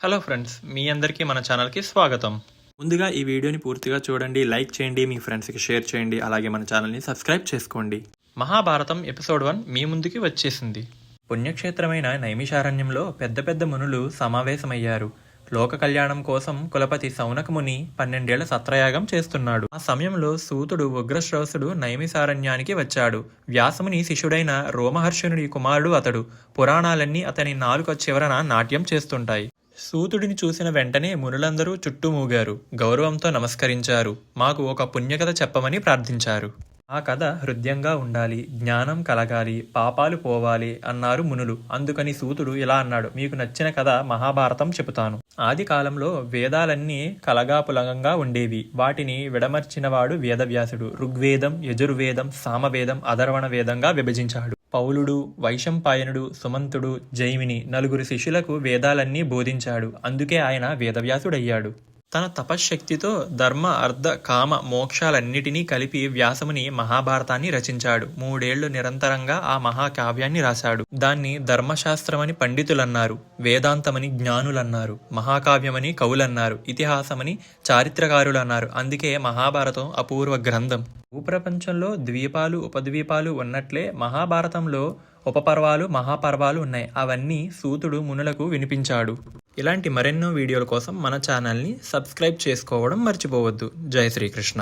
Hello friends, మీ అందరికీ మన ఛానల్కి స్వాగతం. ముందుగా ఈ వీడియోని పూర్తిగా చూడండి, లైక్ చేయండి, మీ ఫ్రెండ్స్కి షేర్ చేయండి, అలాగే మన ఛానల్ని సబ్స్క్రైబ్ చేసుకోండి. మహాభారతం ఎపిసోడ్ 1 మీ ముందుకి వచ్చేసింది. పుణ్యక్షేత్రమైన నైమిషారణ్యంలో పెద్ద పెద్ద మునులు సమావేశమయ్యారు. లోక కళ్యాణం కోసం కులపతి సౌనక ముని 12 ఏళ్ల సత్రయాగం చేస్తున్నాడు. ఆ సమయంలో సూతుడు ఉగ్రశ్రవసుడు నైమిసారణ్యానికి వచ్చాడు. వ్యాసముని శిష్యుడైన రోమహర్షణుడి కుమారుడు అతడు. పురాణాలన్నీ అతని నాలుక చివరన నాట్యం చేస్తుంటాయి. సూతుడిని చూసిన వెంటనే మునులందరూ చుట్టుమూగారు. గౌరవంతో నమస్కరించారు. మాకు ఒక పుణ్యకథ చెప్పమని ప్రార్థించారు. ఆ కథ హృదయంగా ఉండాలి, జ్ఞానం కలగాలి, పాపాలు పోవాలి అన్నారు మునులు. అందుకని సూతుడు ఇలా అన్నాడు: మీకు నచ్చిన కథ మహాభారతం చెబుతాను. ఆది కాలంలో వేదాలన్నీ కలగాపులగంగా ఉండేవి. వాటిని విడమర్చినవాడు వేదవ్యాసుడు. ఋగ్వేదం, యజుర్వేదం, సామవేదం, అధర్వణ వేదంగా విభజించాడు. పౌలుడు, వైశంపాయనుడు, సుమంతుడు, జైమిని 4 శిష్యులకు వేదాలన్నీ బోధించాడు. అందుకే ఆయన వేదవ్యాసుడయ్యాడు. తన తపశ్శక్తితో ధర్మ, అర్థ, కామ, మోక్షాలన్నిటినీ కలిపి వ్యాసముని మహాభారతాన్ని రచించాడు. 3 ఏళ్లు నిరంతరంగా ఆ మహాకావ్యాన్ని రాశాడు. దాన్ని ధర్మశాస్త్రమని పండితులన్నారు, వేదాంతమని జ్ఞానులన్నారు, మహాకావ్యమని కవులన్నారు, ఇతిహాసమని చారిత్రకారులన్నారు. అందుకే మహాభారతం అపూర్వ గ్రంథం. భూప్రపంచంలో ద్వీపాలు, ఉపద్వీపాలు ఉన్నట్లే మహాభారతంలో ఉపపర్వాలు, మహాపర్వాలు ఉన్నాయి. అవన్నీ సూతుడు మునులకు వినిపించాడు. ఇలాంటి మరెన్నో వీడియోల కోసం మన ఛానల్ని సబ్స్క్రైబ్ చేసుకోవడం మర్చిపోవద్దు. జై శ్రీకృష్ణ.